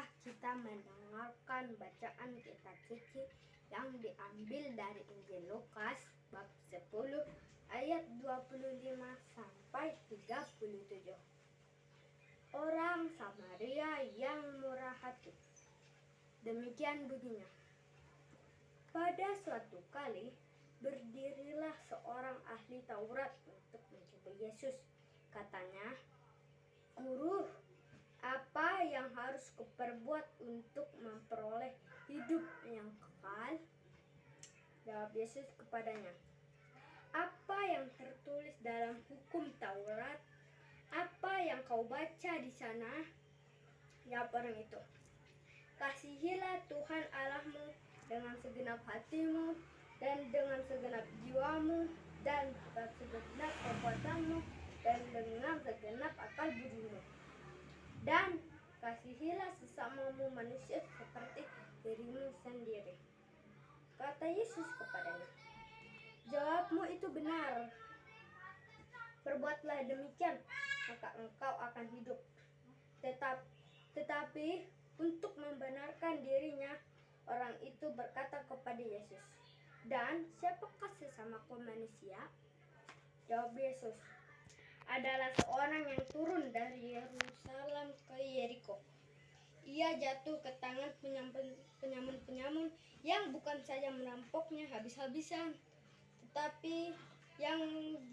Marilah kita mendengarkan bacaan kitab suci yang diambil dari Injil Lukas bab 10 ayat 25 sampai 37. Orang Samaria yang murah hati. Demikian bunyinya. Pada suatu kali berdirilah seorang ahli Taurat untuk mencoba Yesus. Katanya, "Guru, apa yang harus kuperbuat untuk memperoleh hidup yang kekal?" Jawab Yesus kepadanya, "Apa yang tertulis dalam hukum Taurat? Apa yang kau baca di sana?" Jawab orang itu, "Kasihilah Tuhan Allahmu dengan segenap hatimu dan dengan segenap jiwamu dan dengan segenap kekuatanmu dan dengan segenap akal budimu. Dan kasihilah sesamamu manusia seperti dirimu sendiri." Kata Yesus kepadanya, "Jawabmu itu benar. Perbuatlah demikian, maka engkau akan hidup." Tetapi untuk membenarkan dirinya, orang itu berkata kepada Yesus, "Dan siapakah sesamaku manusia?" Jawab Yesus, "Adalah seorang yang turun dari Yerusalem ke Yeriko. Ia jatuh ke tangan penyamun-penyamun yang bukan saja merampoknya habis-habisan, tetapi yang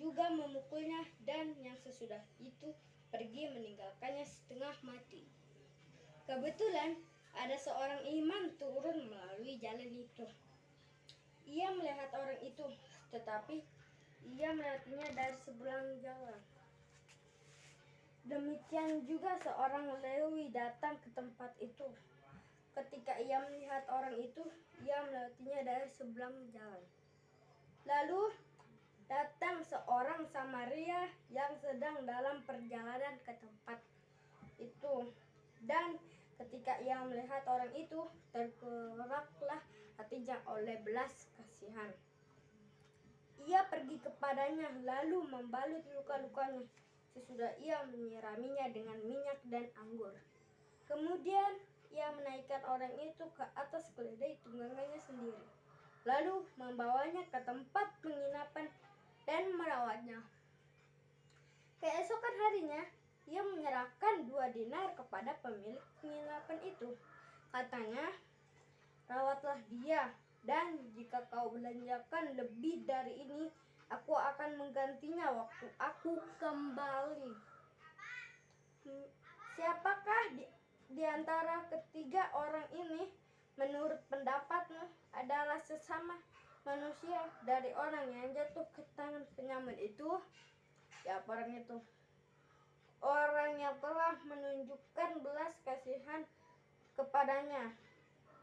juga memukulnya, dan yang sesudah itu pergi meninggalkannya setengah mati. Kebetulan ada seorang imam turun melalui jalan itu. Ia melihat orang itu, tetapi ia melewatinya dari seberang jalan. Demikian juga seorang Lewi datang ke tempat itu. Ketika ia melihat orang itu, ia melewatinya dari seberang jalan. Lalu datang seorang Samaria yang sedang dalam perjalanan ke tempat itu. Dan ketika ia melihat orang itu, tergeraklah hatinya oleh belas kasihan. Ia pergi kepadanya lalu membalut luka-lukanya. Sesudah ia menyiraminya dengan minyak dan anggur. Kemudian ia menaikkan orang itu ke atas keledai tunggangannya sendiri, lalu membawanya ke tempat penginapan dan merawatnya. Keesokan harinya ia menyerahkan 2 dinar kepada pemilik penginapan itu. Katanya, "Rawatlah dia, dan jika kau belanjakan lebih dari ini, aku akan menggantinya waktu aku kembali." Siapakah di antara ketiga orang ini menurut pendapatmu adalah sesama manusia dari orang yang jatuh ke tangan penyamun itu? Ya, orang itu, orang yang telah menunjukkan belas kasihan kepadanya.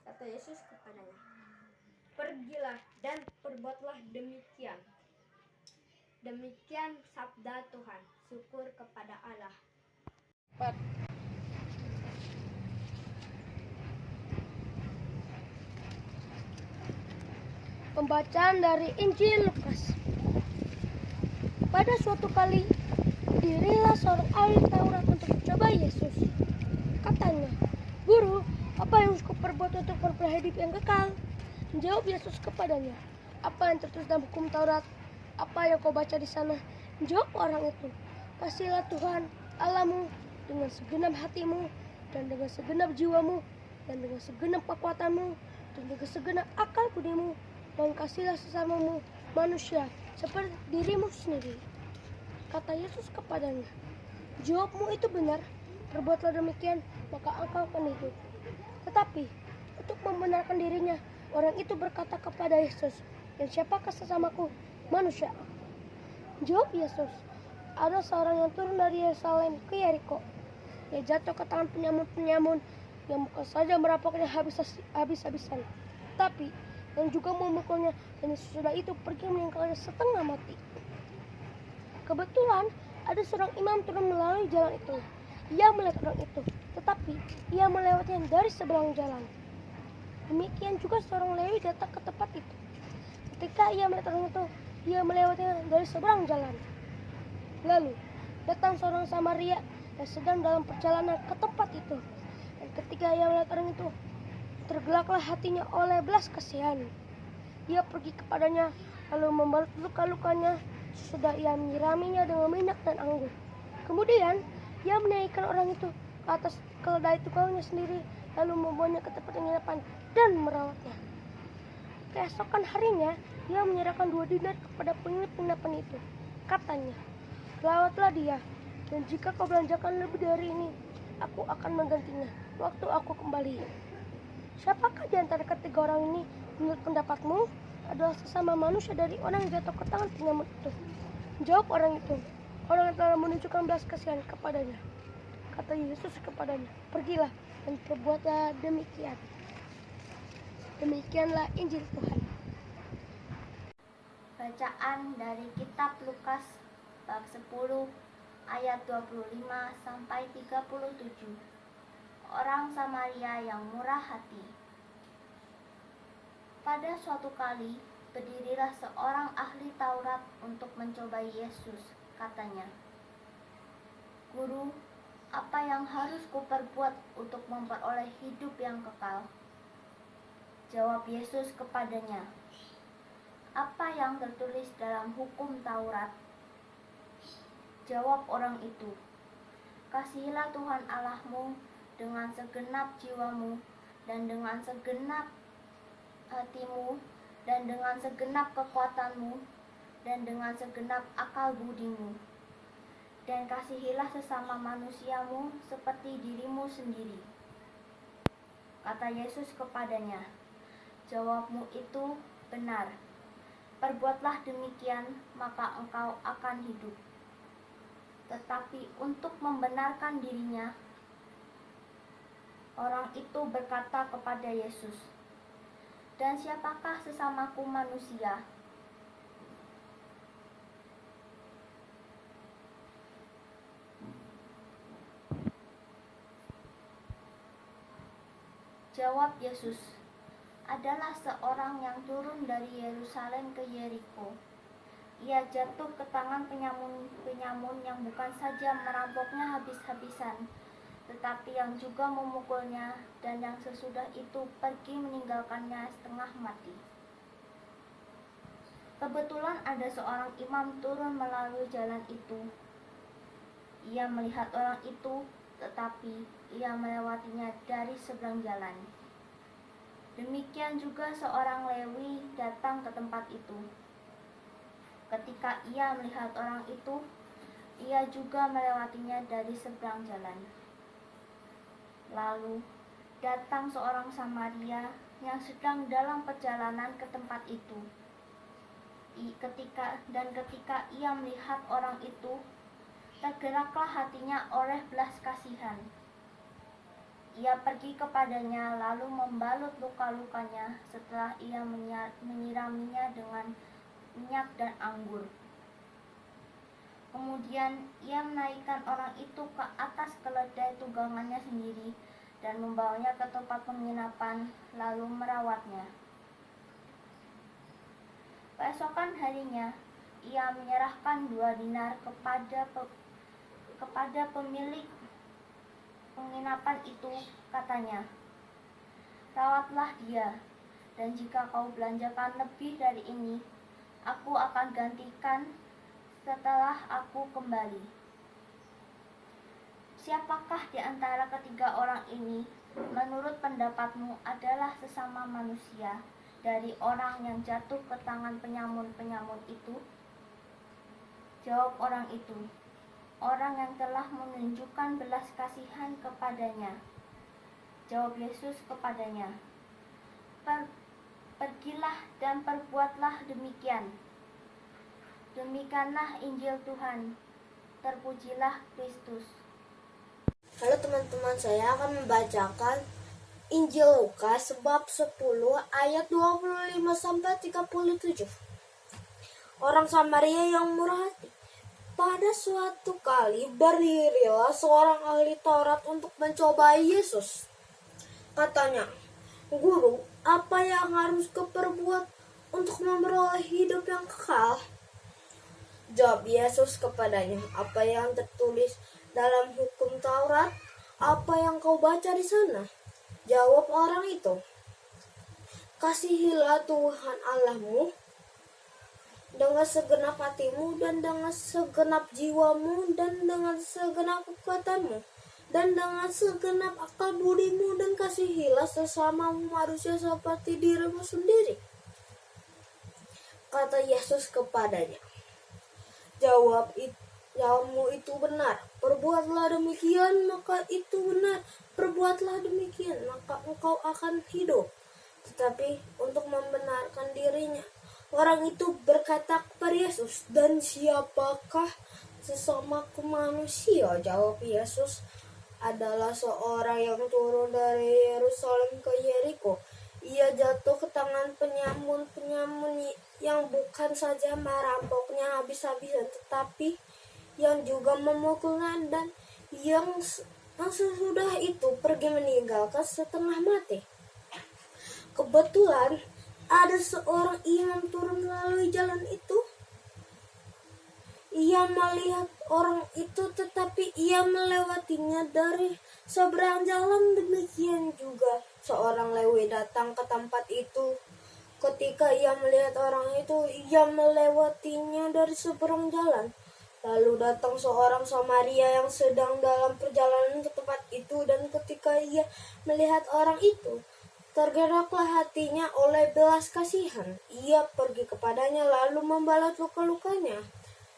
Kata Yesus kepadanya, "Pergilah dan perbuatlah demikian." Demikian sabda Tuhan. Syukur kepada Allah. Pembacaan dari Injil Lukas. Pada suatu kali berdirilah seorang ahli Taurat untuk mencoba Yesus. Katanya, "Guru, apa yang harus kuperbuat untuk memperoleh hidup yang kekal?" Jawab Yesus kepadanya, "Apa yang tertulis dalam hukum Taurat? Apa yang kau baca di sana?" Jawab orang itu, "Kasihilah Tuhan Allahmu dengan segenap hatimu dan dengan segenap jiwamu dan dengan segenap kekuatanmu dan dengan segenap akal budimu, dan kasihilah sesamamu manusia seperti dirimu sendiri." Kata Yesus kepadanya, "Jawabmu itu benar. Perbuatlah demikian, maka engkau akan hidup." Tetapi untuk membenarkan dirinya, orang itu berkata kepada Yesus, "Dan siapakah sesamaku manusia?" Jawab Yesus, "Ada seorang yang turun dari Yerusalem ke Yeriko. Ia jatuh ke tangan penyamun-penyamun yang bukan saja merampoknya habis-habisan, tapi yang juga memukulnya, dan sesudah itu pergi meninggalkannya setengah mati. Kebetulan ada seorang imam turun melalui jalan itu. Ia melihat orang itu, tetapi ia melewatinya dari seberang jalan. Demikian juga seorang Lewi datang ke tempat itu. Ketika ia melihat orang itu, ia melewatinya dari seberang jalan. Lalu datang seorang Samaria yang sedang dalam perjalanan ke tempat itu. Dan Ketika ia melihat orang itu, tergeraklah hatinya oleh belas kasihan. Ia pergi kepadanya, lalu membalut luka-lukanya. Sesudah ia menyiraminya dengan minyak dan anggur. Kemudian ia menaikkan orang itu ke atas keledai tukangnya sendiri, lalu membawanya ke tempat penginapan dan merawatnya. Keesokan harinya, ia menyerahkan 2 dinar kepada pemilik penginapan itu. Katanya, "Rawatlah dia, dan jika kau belanjakan lebih dari ini, aku akan menggantinya waktu aku kembali." Siapakah di antara ketiga orang ini menurut pendapatmu adalah sesama manusia dari orang yang jatuh ke tangan penyamun itu? Jawab orang itu, "Orang yang telah menunjukkan belas kasihan kepadanya." Kata Yesus kepadanya, "Pergilah dan perbuatlah demikian." Demikianlah Injil Tuhan. Bacaan dari kitab Lukas bab 10 ayat 25 sampai 37. Orang Samaria yang murah hati. Pada suatu kali, berdirilah seorang ahli Taurat untuk mencobai Yesus. Katanya, "Guru, apa yang harus kuperbuat untuk memperoleh hidup yang kekal?" Jawab Yesus kepadanya, "Apa yang tertulis dalam hukum Taurat?" Jawab orang itu, "Kasihilah Tuhan Allahmu dengan segenap jiwamu, dan dengan segenap hatimu, dan dengan segenap kekuatanmu, dan dengan segenap akal budimu. Dan kasihilah sesama manusiamu seperti dirimu sendiri." Kata Yesus kepadanya, "Jawabmu itu benar. Perbuatlah demikian, maka engkau akan hidup." Tetapi untuk membenarkan dirinya, orang itu berkata kepada Yesus, "Dan siapakah sesamaku manusia?" Jawab Yesus, "Adalah seorang yang turun dari Yerusalem ke Yeriko. Ia jatuh ke tangan penyamun yang bukan saja merampoknya habis-habisan, tetapi yang juga memukulnya, dan yang sesudah itu pergi meninggalkannya setengah mati. Kebetulan ada seorang imam turun melalui jalan itu. Ia melihat orang itu, tetapi ia melewatinya dari seberang jalan. Demikian juga seorang Lewi datang ke tempat itu. Ketika ia melihat orang itu, ia juga melewatinya dari seberang jalan. Lalu datang seorang Samaria yang sedang dalam perjalanan ke tempat itu. Ketika ia melihat orang itu, tergeraklah hatinya oleh belas kasihan. Ia pergi kepadanya lalu membalut luka-lukanya setelah ia menyiraminya dengan minyak dan anggur. Kemudian ia menaikkan orang itu ke atas keledai tunggangannya sendiri dan membawanya ke tempat penginapan, lalu merawatnya. Keesokan harinya, ia menyerahkan 2 dinar kepada pemilik penginapan itu. Katanya, "Rawatlah dia, dan jika kau belanjakan lebih dari ini, aku akan gantikan setelah aku kembali." Siapakah di antara ketiga orang ini menurut pendapatmu adalah sesama manusia dari orang yang jatuh ke tangan penyamun-penyamun itu? Jawab orang itu, "Orang yang telah menunjukkan belas kasihan kepadanya." Jawab Yesus kepadanya, "Pergilah dan perbuatlah demikian." Demikianlah Injil Tuhan. Terpujilah Kristus. Halo teman-teman, saya akan membacakan Injil Lukas bab 10 ayat 25 sampai 37. Orang Samaria yang murah hati. Pada suatu kali berdirilah seorang ahli Taurat untuk mencobai Yesus. Katanya, "Guru, apa yang harus kuperbuat untuk memperoleh hidup yang kekal?" Jawab Yesus kepadanya, "Apa yang tertulis dalam hukum Taurat? Apa yang kau baca di sana?" Jawab orang itu, kasihilah Tuhan Allahmu dengan segenap hatimu dan dengan segenap jiwamu dan dengan segenap kekuatanmu dan dengan segenap akal budimu, dan kasihilah sesama manusia seperti dirimu sendiri. Kata Yesus kepadanya, jawabmu itu benar, perbuatlah demikian, maka itu benar, perbuatlah demikian, maka engkau akan hidup. Tetapi untuk membenarkan dirinya, orang itu berkata kepada Yesus, dan siapakah sesamaku manusia? Jawab Yesus, adalah seorang yang turun dari Yerusalem ke Yeriko. Ia jatuh ke tangan penyamun yang bukan saja merampoknya habis-habisan, tetapi yang juga memukulnya, dan yang sesudah itu pergi meninggalkan setengah mati. Kebetulan ada seorang imam turun melalui jalan itu. Ia melihat orang itu, tetapi ia melewatinya dari seberang jalan. Demikian juga seorang Lewi datang ke tempat itu. Ketika ia melihat orang itu, ia melewatinya dari seberang jalan. Lalu datang seorang Samaria yang sedang dalam perjalanan ke tempat itu, dan ketika ia melihat orang itu, tergeraklah hatinya oleh belas kasihan. Ia pergi kepadanya lalu membalut luka-lukanya.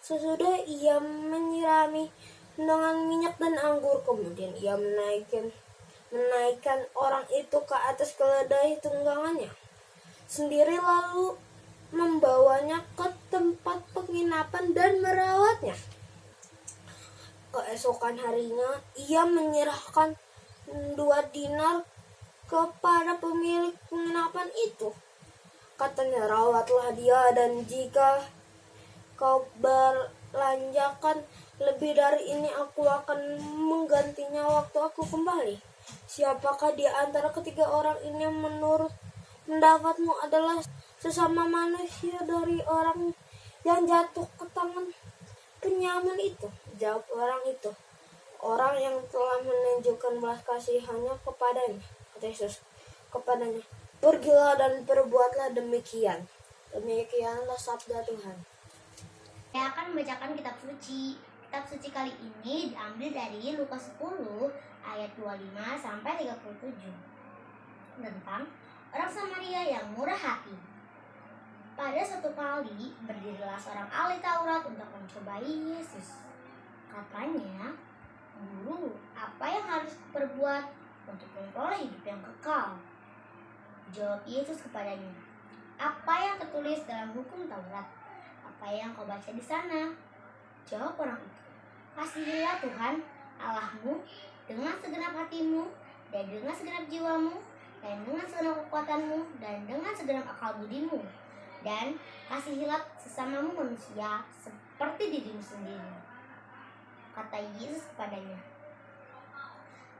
Sesudah ia menyirami dengan minyak dan anggur, kemudian ia menaikkan orang itu ke atas keledai tunggangannya sendiri, lalu membawanya ke tempat penginapan dan merawatnya. Keesokan harinya ia menyerahkan 2 dinar kepada pemilik penginapan itu. Katanya, rawatlah dia, dan jika kau berlanjakan lebih dari ini, aku akan menggantinya waktu aku kembali. Siapakah di antara ketiga orang ini menurut pendapatmu adalah sesama manusia dari orang yang jatuh ke tangan penyamun itu? Jawab orang itu, orang yang telah menunjukkan belas kasihannya kepadanya. Kata Yesus kepadanya, pergilah dan perbuatlah demikian. Demikianlah sabda Tuhan. Saya akan membacakan kitab suci. Kitab suci kali ini diambil dari Lukas 10 ayat 25 sampai 37 tentang orang Samaria yang murah hati. Pada suatu kali berdirilah seorang ahli Taurat untuk mencobai Yesus. Katanya, "Guru, apa yang harus kuperbuat untuk memperoleh hidup yang kekal?" Jawab Yesus kepadanya, "Apa yang tertulis dalam hukum Taurat? Apa yang kau baca di sana?" Jawab orang itu, "Kasihilah Tuhan Allahmu dengan segenap hatimu, dan dengan segenap jiwamu, dan dengan segenap kekuatanmu, dan dengan segenap akal budimu, dan kasihilah sesamamu manusia seperti dirimu sendiri." Kata Yesus kepadanya,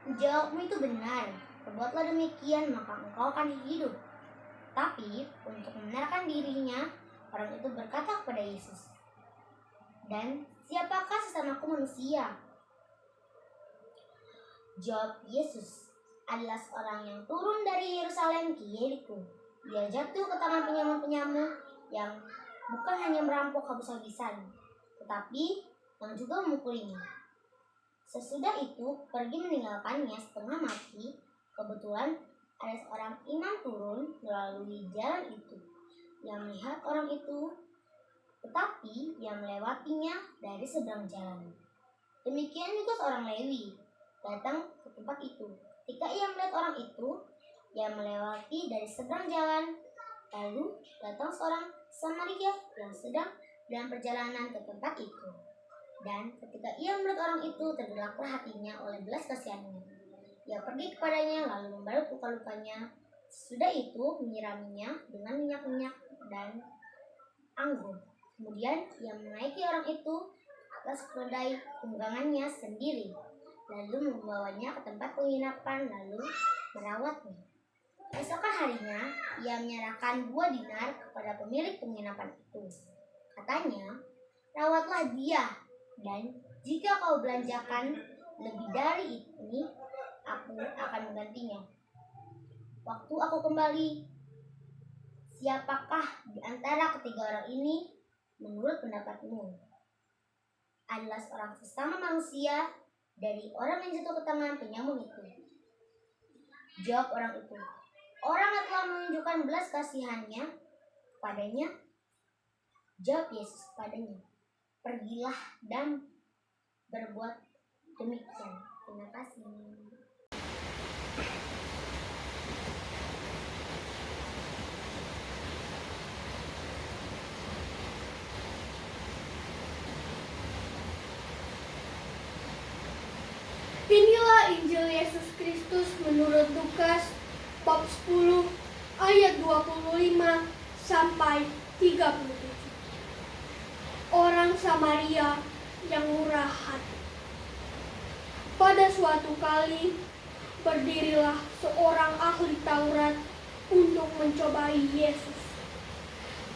"Jawabmu itu benar, perbuatlah demikian, maka engkau akan hidup." Tapi untuk membenarkan dirinya, orang itu berkata kepada Yesus, "Dan siapakah sesamaku manusia?" Jawab Yesus, "Adalah seorang yang turun dari Yerusalem ke Yeriko. Dia jatuh ke tangan penyamun-penyamun yang bukan hanya merampok habis-habisan, tetapi yang juga memukulinya. Sesudah itu pergi meninggalkannya setengah mati. Kebetulan ada seorang imam turun melalui jalan itu. Ia melihat orang itu, tetapi ia melewatinya dari seberang jalan. Demikian juga seorang Lewi datang ke tempat itu. Ketika ia melihat orang itu, ia melewati dari seberang jalan. Lalu datang seorang Samaria yang sedang dalam perjalanan ke tempat itu. Dan ketika ia melihat orang itu, tergeraklah hatinya oleh belas kasihannya. Ia pergi kepadanya lalu membalut luka-lukanya. Sesudah itu menyiraminya dengan minyak-minyak dan anggur. Kemudian ia menaiki orang itu atas keledai tunggangannya sendiri, lalu membawanya ke tempat penginapan, lalu merawatnya. Esokan harinya ia menyerahkan 2 dinar kepada pemilik penginapan itu. Katanya, "Rawatlah dia, dan jika kau belanjakan lebih dari ini, aku akan menggantinya waktu aku kembali. Siapakah di antara ketiga orang ini menurut pendapatmu adalah seorang sesama manusia dari orang yang jatuh ke tangan penyamun itu? Jawab orang itu, orang yang telah menunjukkan belas kasihannya kepadanya. Jawab Yesus kepadanya, pergilah dan berbuat demikian. Terima kasih. Inilah Injil Yesus Kristus menurut Lukas bab 10 ayat 25 sampai 37. Orang Samaria yang murah hati. Pada suatu kali berdirilah seorang ahli Taurat untuk mencobai Yesus.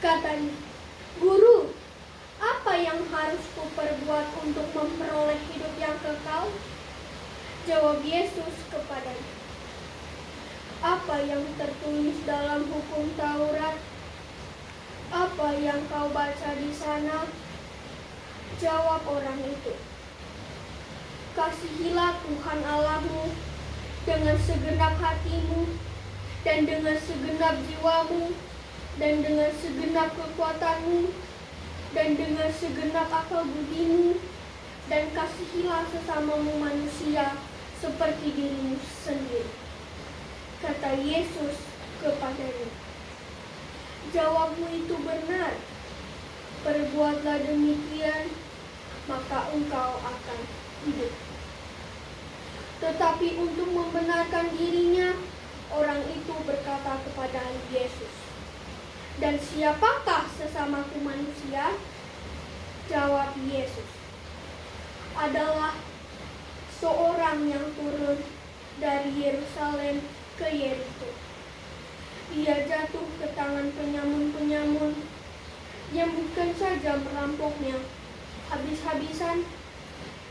Katanya, "Guru, apa yang harus kuperbuat untuk memperoleh hidup yang kekal?" Jawab Yesus kepadanya, "Apa yang tertulis dalam hukum Taurat? Apa yang kau baca di sana?" Jawab orang itu, "Kasihilah Tuhan Allahmu dengan segenap hatimu, dan dengan segenap jiwamu, dan dengan segenap kekuatanmu, dan dengan segenap akal budimu, dan kasihilah sesamamu manusia seperti dirimu sendiri." Kata Yesus kepadanya, "Jawabmu itu benar. Perbuatlah demikian, maka engkau akan hidup." Tetapi untuk membenarkan dirinya, orang itu berkata kepada Yesus, "Dan siapakah sesamaku manusia?" Jawab Yesus, "Adalah seorang yang turun dari Yerusalem ke Yeriko. Ia jatuh ke tangan penyamun-penyamun yang bukan saja merampoknya habis-habisan,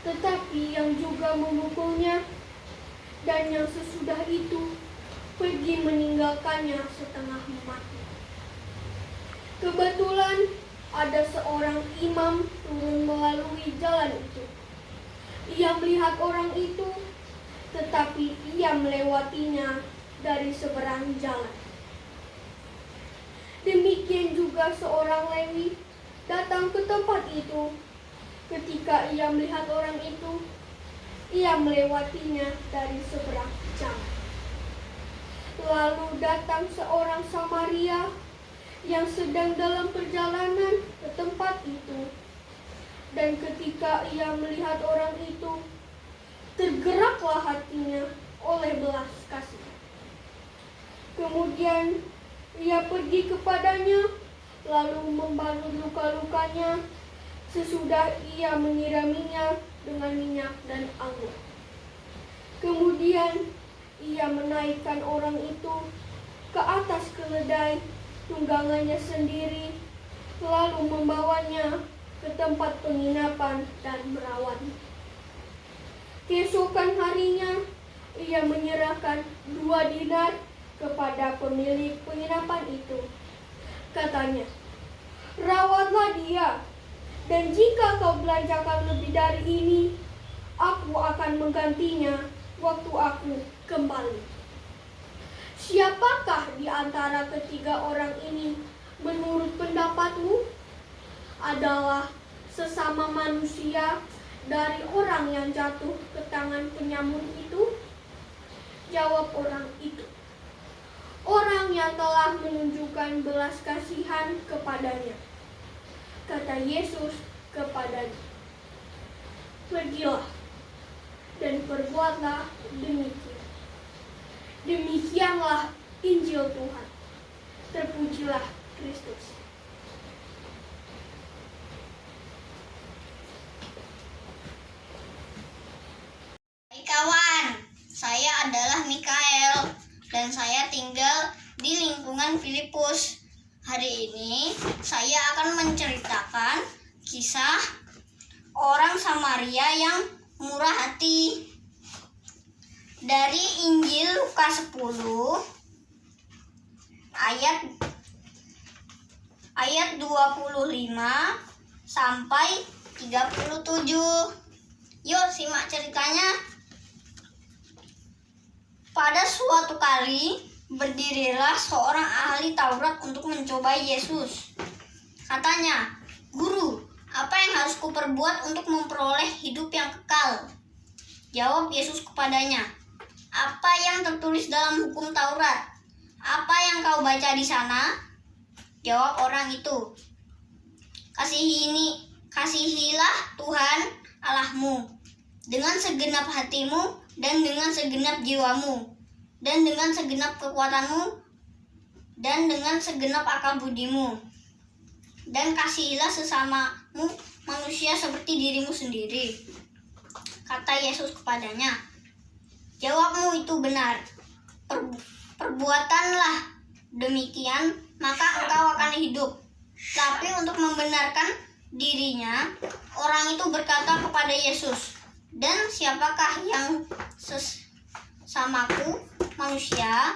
tetapi yang juga memukulnya, dan yang sesudah itu pergi meninggalkannya setengah mati. Kebetulan ada seorang imam turun melalui jalan itu. Ia melihat orang itu, tetapi ia melewatinya dari seberang jalan. Demikian juga seorang Lewi datang ke tempat itu. Ketika ia melihat orang itu, ia melewatinya dari seberang jalan. Lalu datang seorang Samaria yang sedang dalam perjalanan ke tempat itu. Dan ketika ia melihat orang itu, tergeraklah hatinya oleh belas kasih. Kemudian ia pergi kepadanya, lalu membalut luka-lukanya. Sesudah ia menyiraminya dengan minyak dan anggur. Kemudian ia menaikkan orang itu ke atas keledai tunggangannya sendiri, lalu membawanya ke tempat penginapan dan merawatnya. Keesokan harinya ia menyerahkan 2 dinar kepada pemilik penginapan itu. Katanya, "Rawatlah dia, dan jika kau belanjakan lebih dari ini, aku akan menggantinya waktu aku kembali." Siapakah di antara ketiga orang ini menurut pendapatmu adalah sesama manusia dari orang yang jatuh ke tangan penyamun itu? Jawab orang itu, "Orang yang telah menunjukkan belas kasihan kepadanya." Kata Yesus kepadanya, "Pergilah dan perbuatlah demikian." Demikianlah Injil Tuhan. Terpujilah Kristus. Hai kawan, saya adalah Mikael dan saya tinggal di lingkungan Filipus. Hari ini saya akan menceritakan kisah orang Samaria yang murah hati. Dari Injil Lukas 10 ayat 25 sampai 37. Yuk simak ceritanya. Pada suatu kali berdirilah seorang ahli Taurat untuk mencobai Yesus. Katanya, "Guru, apa yang harus kuperbuat untuk memperoleh hidup yang kekal?" Jawab Yesus kepadanya, "Apa yang tertulis dalam hukum Taurat? Apa yang kau baca di sana?" Jawab orang itu, "Kasihilah Tuhan Allahmu dengan segenap hatimu dan dengan segenap jiwamu dan dengan segenap kekuatanmu dan dengan segenap akal budimu. Dan kasihilah sesamamu manusia seperti dirimu sendiri." Kata Yesus kepadanya, "Jawabmu itu benar. Perbuatanlah demikian, maka engkau akan hidup." Tapi untuk membenarkan dirinya, orang itu berkata kepada Yesus, "Dan siapakah yang sesamaku manusia?"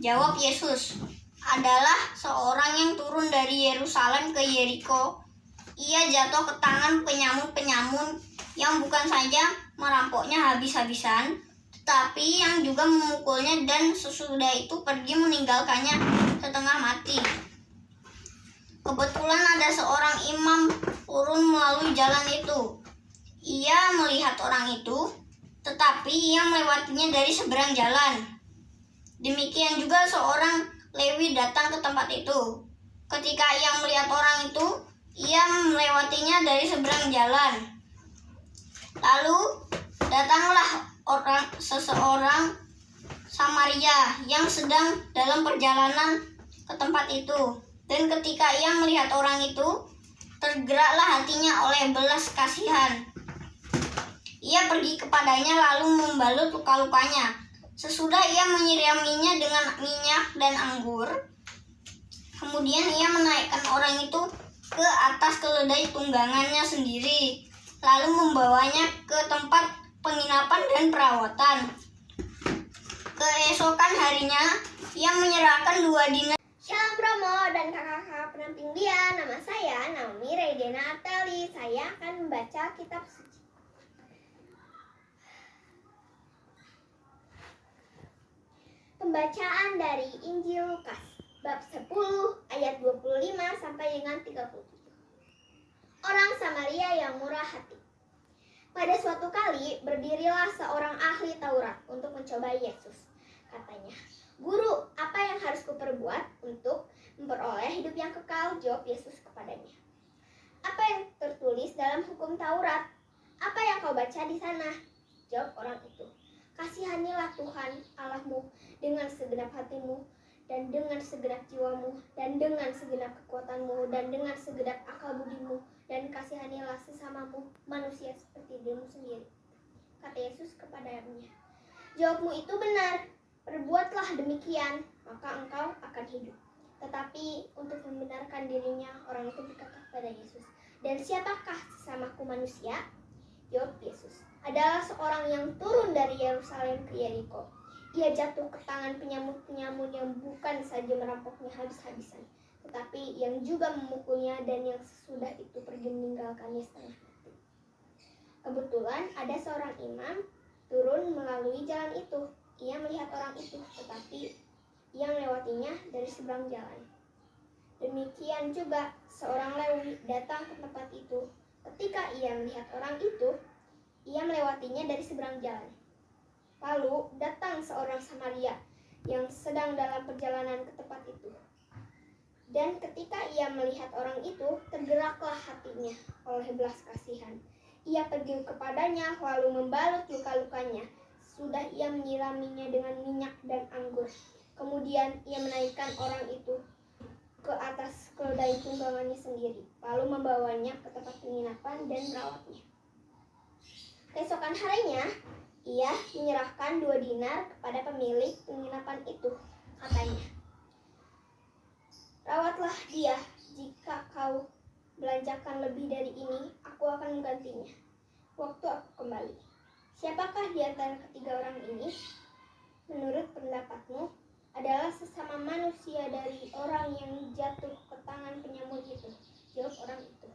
Jawab Yesus, "Adalah seorang yang turun dari Yerusalem ke Yeriko. Ia jatuh ke tangan penyamun-penyamun yang bukan saja merampoknya habis-habisan, tetapi yang juga memukulnya, dan sesudah itu pergi meninggalkannya setengah mati. Kebetulan ada seorang imam turun melalui jalan itu. Ia melihat orang itu, tetapi ia melewatinya dari seberang jalan. Demikian juga seorang Lewi datang ke tempat itu. Ketika ia melihat orang itu, ia melewatinya dari seberang jalan. Lalu datanglah seseorang Samaria yang sedang dalam perjalanan ke tempat itu. Dan ketika ia melihat orang itu, tergeraklah hatinya oleh belas kasihan. Ia pergi kepadanya lalu membalut luka-lukanya. Sesudah ia menyiraminya dengan minyak dan anggur, kemudian ia menaikkan orang itu ke atas keledai tunggangannya sendiri, lalu membawanya ke tempat penginapan dan perawatan. Keesokan harinya, ia menyerahkan 2 dinar. Shalom Romo dan kakak-kakak penamping dia. Nama saya Naomi Raidena Arteli. Saya akan membaca kitab suci. Pembacaan dari Injil Lukas bab 10 ayat 25 sampai dengan 37. Orang Samaria yang murah hati. Pada suatu kali berdirilah seorang ahli Taurat untuk mencobai Yesus. Katanya, "Guru, apa yang harus kuperbuat untuk memperoleh hidup yang kekal?" Jawab Yesus kepadanya, "Apa yang tertulis dalam hukum Taurat? Apa yang kau baca di sana?" Jawab orang itu, "Kasihanilah Tuhan Allahmu dengan segenap hatimu dan dengan segenap jiwamu dan dengan segenap kekuatanmu dan dengan segenap akal budimu, dan kasihanilah sesamamu manusia seperti dirimu sendiri." Kata Yesus kepadanya, "Jawabmu itu benar. Perbuatlah demikian, maka engkau akan hidup." Tetapi untuk membenarkan dirinya, orang itu berkata kepada Yesus, "Dan siapakah sesamaku manusia?" Jawab Yesus, "Adalah seorang yang turun dari Yerusalem ke Yeriko. Ia jatuh ke tangan penyamun-penyamun yang bukan saja merampoknya habis-habisan, tetapi yang juga memukulnya, dan yang sesudah itu pergi meninggalkannya setengah mati. Kebetulan ada seorang imam turun melalui jalan itu. Ia melihat orang itu, tetapi ia melewatinya dari seberang jalan. Demikian juga seorang Lewi datang ke tempat itu. Ketika ia melihat orang itu, ia melewatinya dari seberang jalan. Lalu datang seorang Samaria yang sedang dalam perjalanan ke tempat itu. Dan ketika ia melihat orang itu, tergeraklah hatinya oleh belas kasihan. Ia pergi kepadanya lalu membalut luka-lukanya. Sudah ia menyiraminya dengan minyak dan anggur. Kemudian ia menaikkan orang itu ke atas keledai tunggangannya sendiri, lalu membawanya ke tempat penginapan dan merawatnya. Keesokan harinya, ia menyerahkan 2 dinar kepada pemilik penginapan itu. Katanya, "Rawatlah dia. Jika kau belanjakan lebih dari ini, aku akan menggantinya waktu aku kembali." Siapakah di antara ketiga orang ini, menurut pendapatmu, adalah sesama manusia manusia dari orang yang jatuh ke tangan penyamun itu? Jawab orang itu,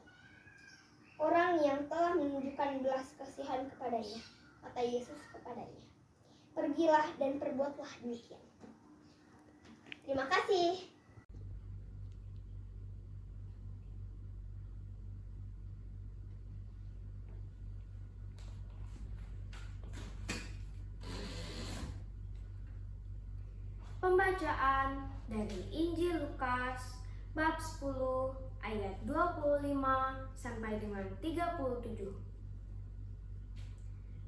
orang yang telah menunjukkan belas kasihan kepadanya. Kata Yesus kepadanya, pergilah dan perbuatlah demikian. Terima kasih. Pembacaan dari Injil Lukas bab 10 ayat 25 sampai dengan 37.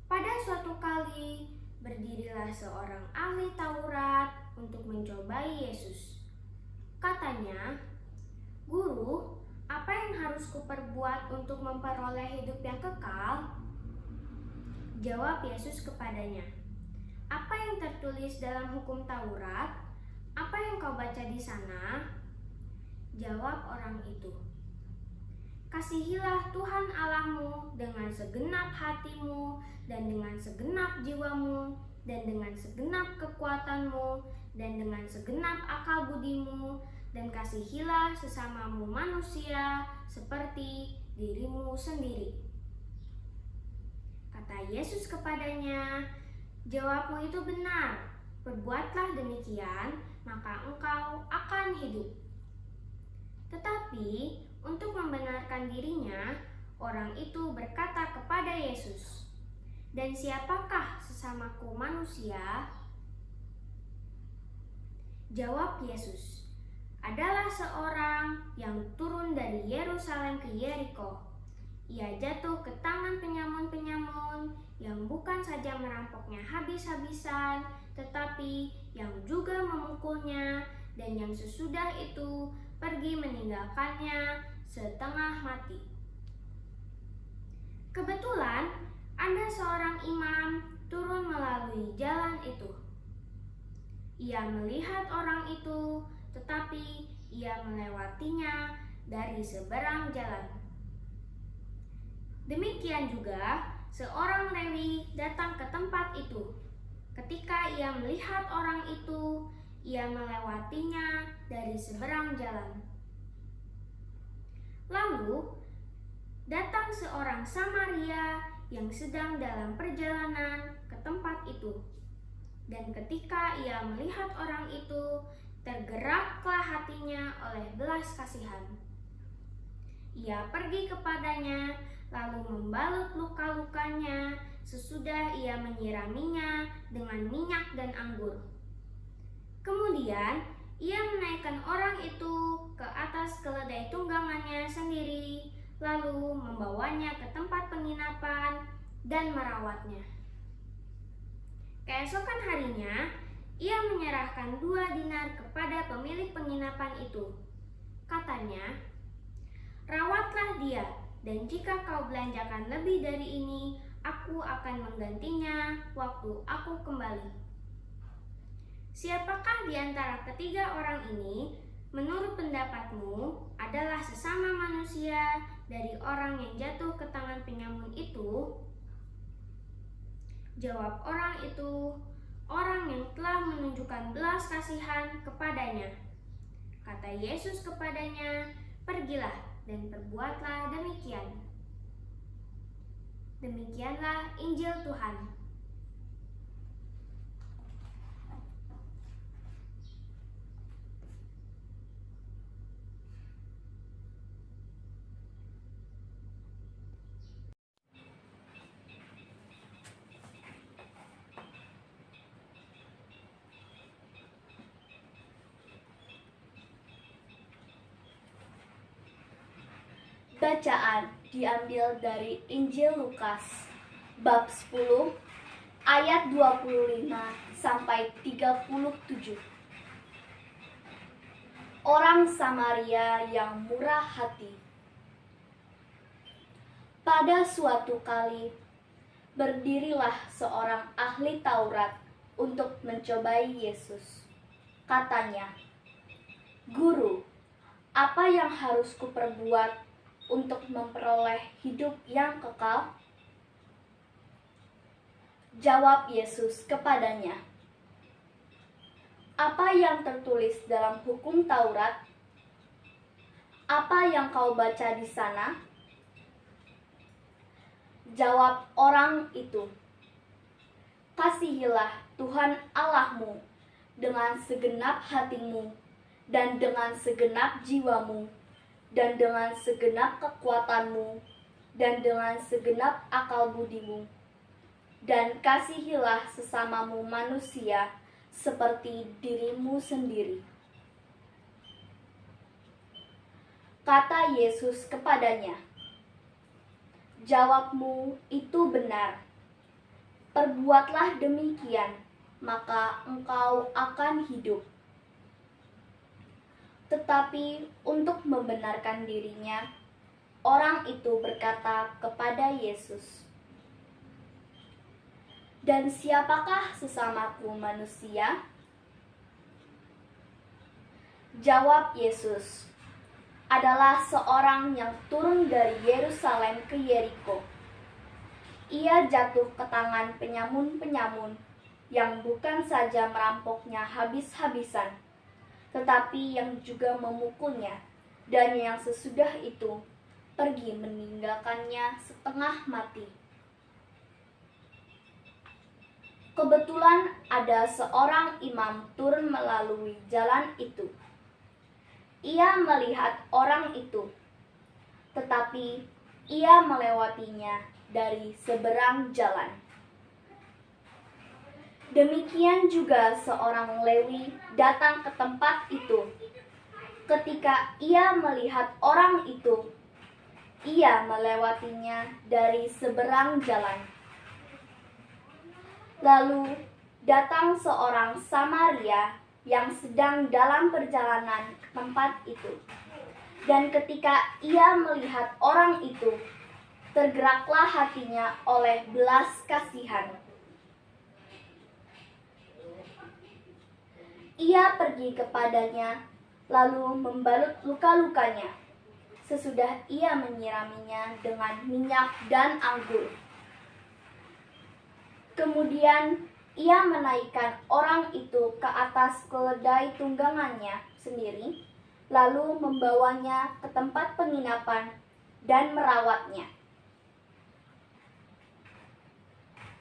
Pada suatu kali berdirilah seorang ahli Taurat untuk mencobai Yesus. Katanya, "Guru, apa yang harus kuperbuat untuk memperoleh hidup yang kekal?" Jawab Yesus kepadanya, "Apa yang tertulis dalam hukum Taurat? Apa yang kau baca di sana?" Jawab orang itu, "Kasihilah Tuhan Allahmu dengan segenap hatimu dan dengan segenap jiwamu dan dengan segenap kekuatanmu dan dengan segenap akal budimu, dan kasihilah sesamamu manusia seperti dirimu sendiri." Kata Yesus kepadanya, "Jawabmu itu benar. Perbuatlah demikian, maka engkau akan hidup." Tetapi untuk membenarkan dirinya, orang itu berkata kepada Yesus, "Dan siapakah sesamaku manusia?" Jawab Yesus, "Adalah seorang yang turun dari Yerusalem ke Yeriko. Ia jatuh ke tangan penyamun-penyamun yang bukan saja merampoknya habis-habisan, tetapi yang juga memukulnya, dan yang sesudah itu pergi meninggalkannya setengah mati. Kebetulan ada seorang imam turun melalui jalan itu. Ia melihat orang itu, tetapi ia melewatinya dari seberang jalan. Demikian juga seorang Lewi datang ke tempat itu. Ketika ia melihat orang itu, ia melewatinya dari seberang jalan. Lalu datang seorang Samaria yang sedang dalam perjalanan ke tempat itu. Dan ketika ia melihat orang itu, tergeraklah hatinya oleh belas kasihan. Ia pergi kepadanya, lalu membalut luka-lukanya, sesudah ia menyiraminya dengan minyak dan anggur. Kemudian ia menaikkan orang itu ke atas keledai tunggangannya sendiri, lalu membawanya ke tempat penginapan dan merawatnya. Keesokan harinya, ia menyerahkan 2 dinar kepada pemilik penginapan itu. Katanya, "Rawatlah dia, dan jika kau belanjakan lebih dari ini, aku akan menggantinya waktu aku kembali." Siapakah di antara ketiga orang ini, menurut pendapatmu, adalah sesama manusia dari orang yang jatuh ke tangan penyamun itu? Jawab orang itu, orang yang telah menunjukkan belas kasihan kepadanya. Kata Yesus kepadanya, "Pergilah dan perbuatlah demikian." Demikianlah Injil Tuhan. Bacaan diambil dari Injil Lukas bab 10 ayat 25 sampai 37. Orang Samaria yang murah hati. Pada suatu kali berdirilah seorang ahli Taurat untuk mencobai Yesus. Katanya, "Guru, apa yang harus kuperbuat untuk memperoleh hidup yang kekal?" Jawab Yesus kepadanya, Apa yang tertulis dalam hukum Taurat? Apa yang kau baca di sana? Jawab orang itu, kasihilah Tuhan Allahmu dengan segenap hatimu, dan dengan segenap jiwamu, dan dengan segenap kekuatanmu, dan dengan segenap akal budimu. Dan kasihilah sesamamu manusia seperti dirimu sendiri. Kata Yesus kepadanya, jawabmu itu benar. Perbuatlah demikian, maka engkau akan hidup. Tetapi untuk membenarkan dirinya, orang itu berkata kepada Yesus, dan siapakah sesamaku manusia? Jawab Yesus, adalah seorang yang turun dari Yerusalem ke Yeriko. Ia jatuh ke tangan penyamun-penyamun yang bukan saja merampoknya habis-habisan, tetapi yang juga memukulnya, dan yang sesudah itu pergi meninggalkannya setengah mati. Kebetulan ada seorang imam turun melalui jalan itu. Ia melihat orang itu, tetapi ia melewatinya dari seberang jalan. Demikian juga seorang Lewi datang ke tempat itu. Ketika ia melihat orang itu, ia melewatinya dari seberang jalan. Lalu datang seorang Samaria yang sedang dalam perjalanan ke tempat itu. Dan ketika ia melihat orang itu, tergeraklah hatinya oleh belas kasihan. Ia pergi kepadanya, lalu membalut luka-lukanya. Sesudah ia menyiraminya dengan minyak dan anggur. Kemudian ia menaikkan orang itu ke atas keledai tunggangannya sendiri, lalu membawanya ke tempat penginapan dan merawatnya.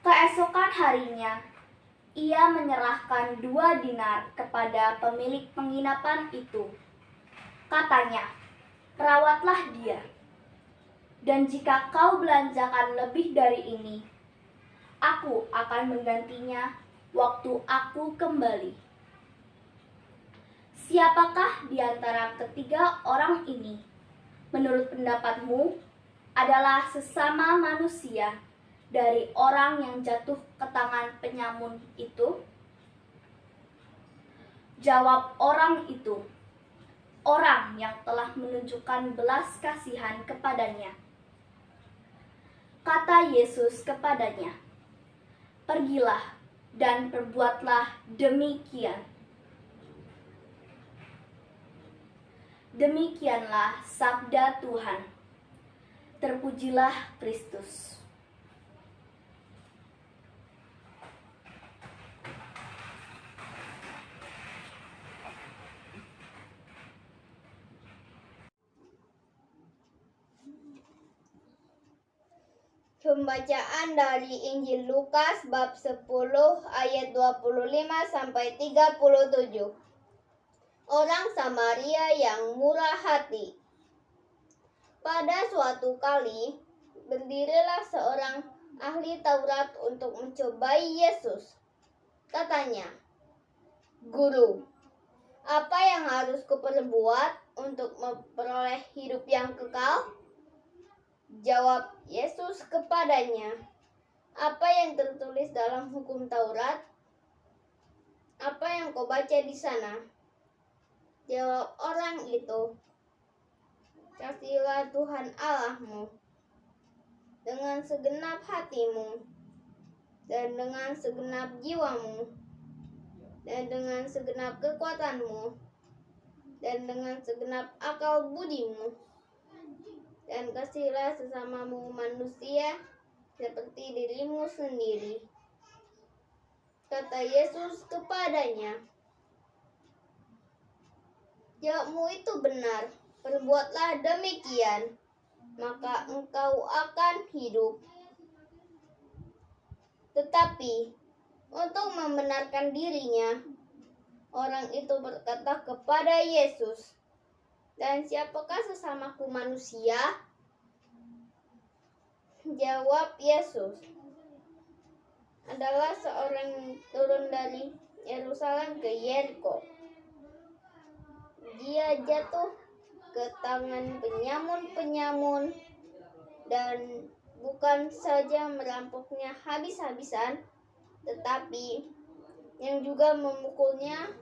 Keesokan harinya, ia menyerahkan 2 dinar kepada pemilik penginapan itu. Katanya, rawatlah dia, dan jika kau belanjakan lebih dari ini, aku akan menggantinya waktu aku kembali. Siapakah di antara ketiga orang ini, menurut pendapatmu, adalah sesama manusia dari orang yang jatuh ke tangan penyamun itu? Jawab orang itu, orang yang telah menunjukkan belas kasihan kepadanya. Kata Yesus kepadanya, pergilah dan perbuatlah demikian. Demikianlah sabda Tuhan. Terpujilah Kristus. Pembacaan dari Injil Lukas bab 10 ayat 25 sampai 37. Orang Samaria yang murah hati. Pada suatu kali, berdirilah seorang ahli Taurat untuk mencobai Yesus. Katanya, "Guru, apa yang harus kuperbuat untuk memperoleh hidup yang kekal?" Jawab Yesus kepadanya, "Apa yang tertulis dalam hukum Taurat? Apa yang kau baca di sana?" Jawab orang itu, "Kasihilah Tuhan Allahmu dengan segenap hatimu, dan dengan segenap jiwamu, dan dengan segenap kekuatanmu, dan dengan segenap akal budimu. Dan kasihilah sesamamu manusia seperti dirimu sendiri." Kata Yesus kepadanya, Jawabmu itu benar. Perbuatlah demikian, maka engkau akan hidup. Tetapi untuk membenarkan dirinya, orang itu berkata kepada Yesus, "Dan siapakah sesamaku manusia?" Jawab Yesus, "Adalah seorang yang turun dari Yerusalem ke Yeriko. Dia jatuh ke tangan penyamun-penyamun dan bukan saja merampoknya habis-habisan, tetapi yang juga memukulnya,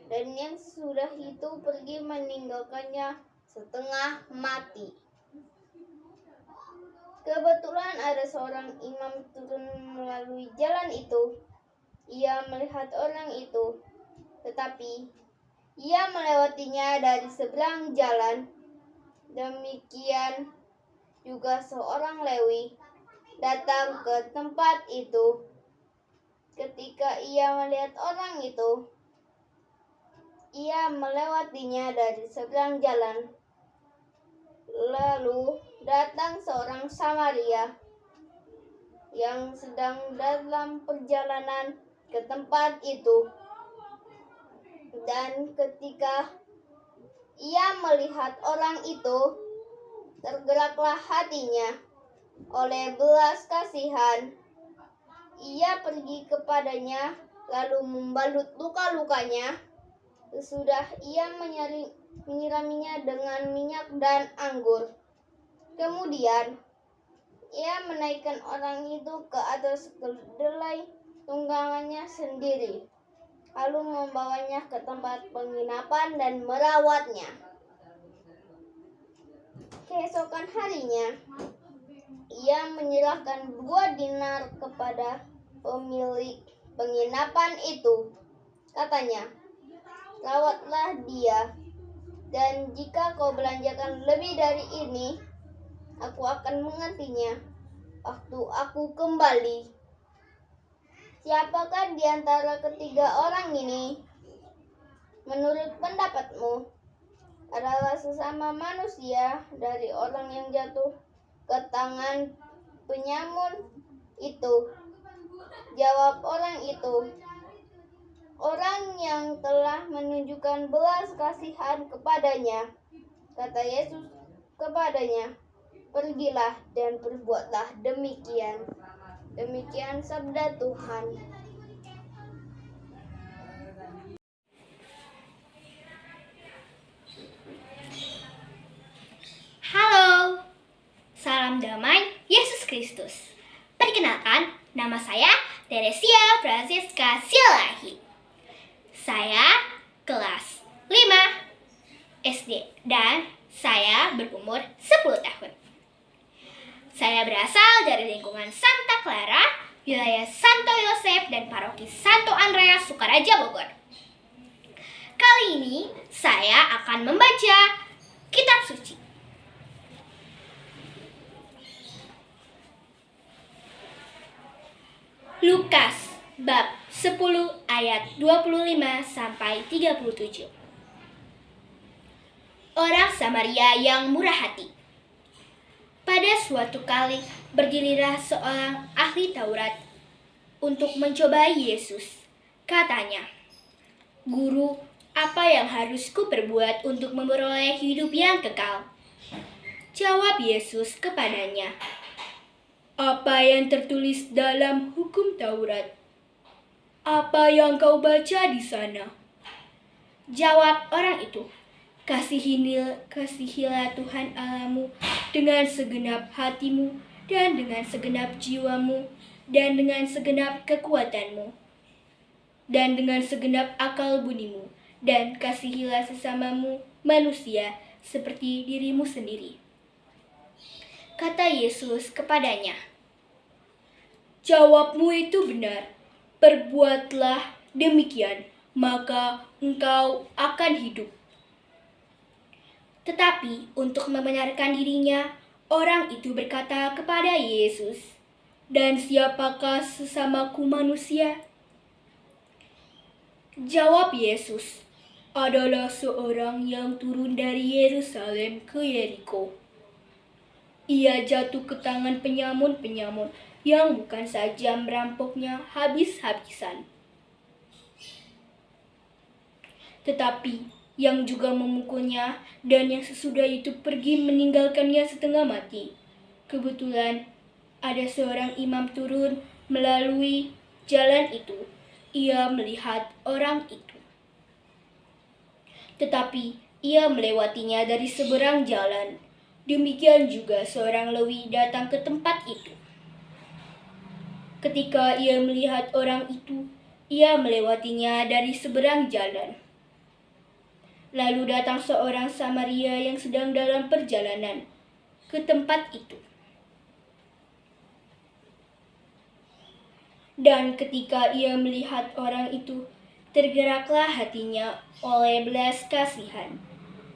dan yang sudah itu pergi meninggalkannya setengah mati." Kebetulan ada seorang imam turun melalui jalan itu. Ia melihat orang itu, tetapi ia melewatinya dari seberang jalan. Demikian juga seorang Lewi datang ke tempat itu. Ketika ia melihat orang itu, ia melewatinya dari seberang jalan. Lalu datang seorang Samaria yang sedang dalam perjalanan ke tempat itu. Dan ketika ia melihat orang itu, tergeraklah hatinya oleh belas kasihan. Ia pergi kepadanya, lalu membalut luka-lukanya. Sesudah ia menyiraminya dengan minyak dan anggur. Kemudian ia menaikkan orang itu ke atas kedelai tunggangannya sendiri, lalu membawanya ke tempat penginapan dan merawatnya. Keesokan harinya, ia menyerahkan 2 dinar kepada pemilik penginapan itu. Katanya, "Rawatlah dia, dan jika kau belanjakan lebih dari ini, aku akan menggantinya waktu aku kembali." Siapakah di antara ketiga orang ini, menurut pendapatmu, adalah sesama manusia dari orang yang jatuh ke tangan penyamun itu? Jawab orang itu, "Orang yang telah menunjukkan belas kasihan kepadanya." Kata Yesus kepadanya, "Pergilah dan perbuatlah demikian." Demikian sabda Tuhan. Halo, salam damai Yesus Kristus. Perkenalkan, nama saya Teresia Francisca Silahi. Saya kelas 5 SD dan saya berumur 10 tahun. Saya berasal dari lingkungan Santa Clara, wilayah Santo Yosef dan paroki Santo Andreas Sukaraja Bogor. Kali ini saya akan membaca kitab suci. Lukas bab 10 ayat 25 sampai 37. Orang Samaria yang murah hati. Pada suatu kali berdirilah seorang ahli Taurat untuk mencobai Yesus. Katanya, "Guru, apa yang harus kuperbuat untuk memperoleh hidup yang kekal?" Jawab Yesus kepadanya, "Apa yang tertulis dalam hukum Taurat? Apa yang kau baca di sana?" Jawab orang itu, "Kasihilah Tuhan Allahmu dengan segenap hatimu dan dengan segenap jiwamu dan dengan segenap kekuatanmu dan dengan segenap akal budimu, dan kasihilah sesamamu manusia seperti dirimu sendiri." Kata Yesus kepadanya, "Jawabmu itu benar. Perbuatlah demikian, maka engkau akan hidup." Tetapi untuk membenarkan dirinya, orang itu berkata kepada Yesus, "Dan siapakah sesamaku manusia?" Jawab Yesus, adalah seorang yang turun dari Yerusalem ke Yeriko. Ia jatuh ke tangan penyamun-penyamun yang bukan saja merampoknya habis-habisan, tetapi yang juga memukulnya dan yang sesudah itu pergi meninggalkannya setengah mati. Kebetulan ada seorang imam turun melalui jalan itu. Ia melihat orang itu, tetapi ia melewatinya dari seberang jalan. Demikian juga seorang Lewi datang ke tempat itu. Ketika ia melihat orang itu, ia melewatinya dari seberang jalan. Lalu datang seorang Samaria yang sedang dalam perjalanan ke tempat itu. Dan ketika ia melihat orang itu, tergeraklah hatinya oleh belas kasihan.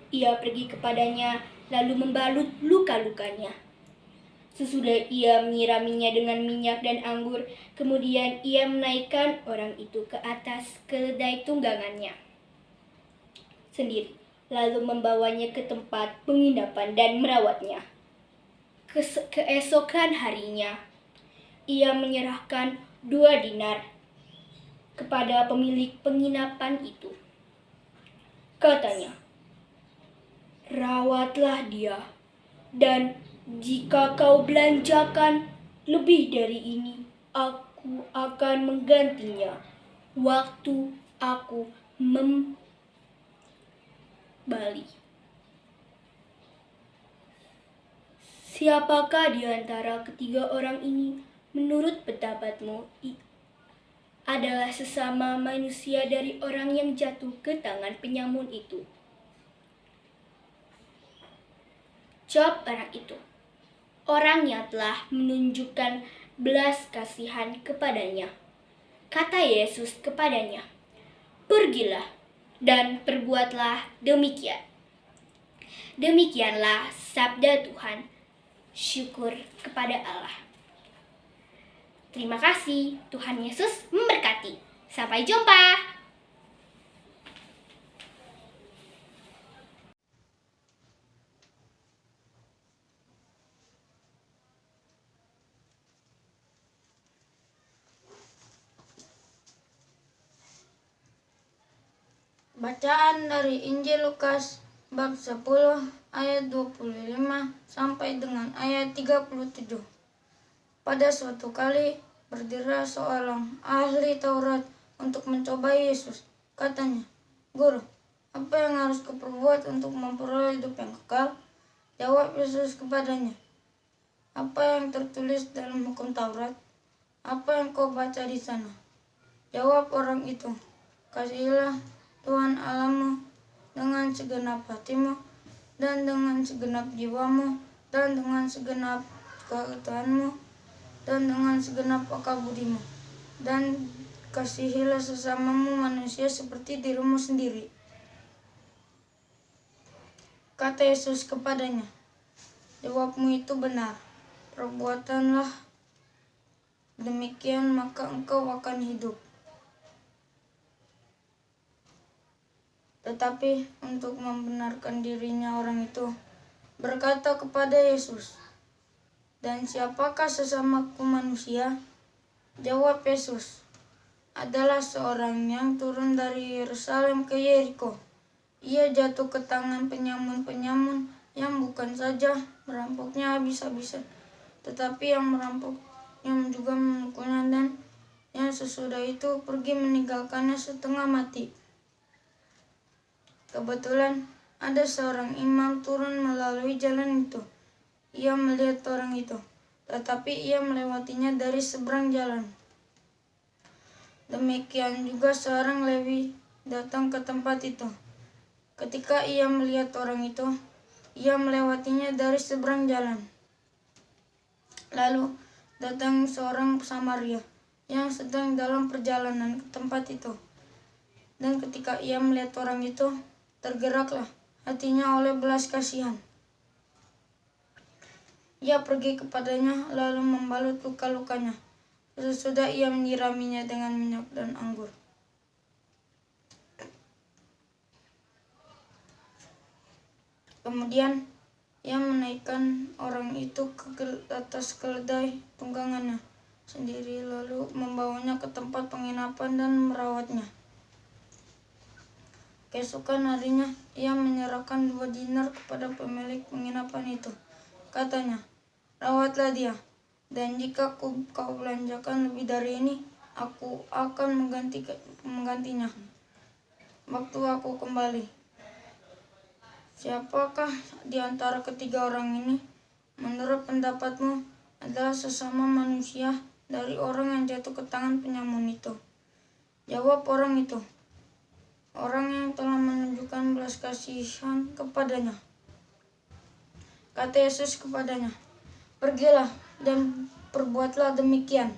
Ia pergi kepadanya, lalu membalut luka-lukanya. Sesudah ia menyiraminya dengan minyak dan anggur, kemudian ia menaikkan orang itu ke atas keledai tunggangannya sendiri, lalu membawanya ke tempat penginapan dan merawatnya. Keesokan harinya, ia menyerahkan 2 dinar kepada pemilik penginapan itu. Katanya, "Rawatlah dia, dan jika kau belanjakan lebih dari ini, aku akan menggantinya waktu aku kembali." Siapakah di antara ketiga orang ini menurut pendapatmu adalah sesama manusia dari orang yang jatuh ke tangan penyamun itu? Jawab orang itu, "Orang yang telah menunjukkan belas kasihan kepadanya." Kata Yesus kepadanya, "Pergilah dan perbuatlah demikian." Demikianlah sabda Tuhan. Syukur kepada Allah. Terima kasih, Tuhan Yesus memberkati. Sampai jumpa. Bacaan dari Injil Lukas bab 10 ayat 25 sampai dengan ayat 37. Pada suatu kali berdirilah seorang ahli Taurat untuk mencobai Yesus. Katanya, "Guru, apa yang harus kuperbuat untuk memperoleh hidup yang kekal?" Jawab Yesus kepadanya, "Apa yang tertulis dalam hukum Taurat? Apa yang kau baca di sana?" Jawab orang itu, "Kasihilah Tuhan Allahmu dengan segenap hatimu, dan dengan segenap jiwamu, dan dengan segenap kekuatanmu, dan dengan segenap akal budimu. Dan kasihilah sesamamu manusia seperti dirimu sendiri." Kata Yesus kepadanya, "Jawabmu itu benar. Perbuatanlah demikian, maka engkau akan hidup." Tetapi untuk membenarkan dirinya, orang itu berkata kepada Yesus, "Dan siapakah sesamaku manusia?" Jawab Yesus, "Adalah seorang yang turun dari Yerusalem ke Yeriko. Ia jatuh ke tangan penyamun-penyamun yang bukan saja merampoknya habis-habisan, tetapi yang merampoknya juga memukulnya, dan yang sesudah itu pergi meninggalkannya setengah mati. Kebetulan ada seorang imam turun melalui jalan itu. Ia melihat orang itu, tetapi ia melewatinya dari seberang jalan. Demikian juga seorang Lewi datang ke tempat itu. Ketika ia melihat orang itu, ia melewatinya dari seberang jalan. Lalu datang seorang Samaria yang sedang dalam perjalanan ke tempat itu. Dan ketika ia melihat orang itu, tergeraklah hatinya oleh belas kasihan. Ia pergi kepadanya, lalu membalut luka-lukanya. Sesudah ia menyiraminya dengan minyak dan anggur. Kemudian ia menaikkan orang itu ke atas keledai tunggangannya sendiri, lalu membawanya ke tempat penginapan dan merawatnya. Keesokan harinya, ia menyerahkan 2 dinar kepada pemilik penginapan itu. Katanya, "Rawatlah dia, dan jika kau belanjakan lebih dari ini, aku akan menggantinya waktu aku kembali." Siapakah di antara ketiga orang ini, menurut pendapatmu, adalah sesama manusia dari orang yang jatuh ke tangan penyamun itu? Jawab orang itu, "Orang yang telah menunjukkan belas kasihan kepadanya." Kata Yesus kepadanya, "Pergilah dan perbuatlah demikian."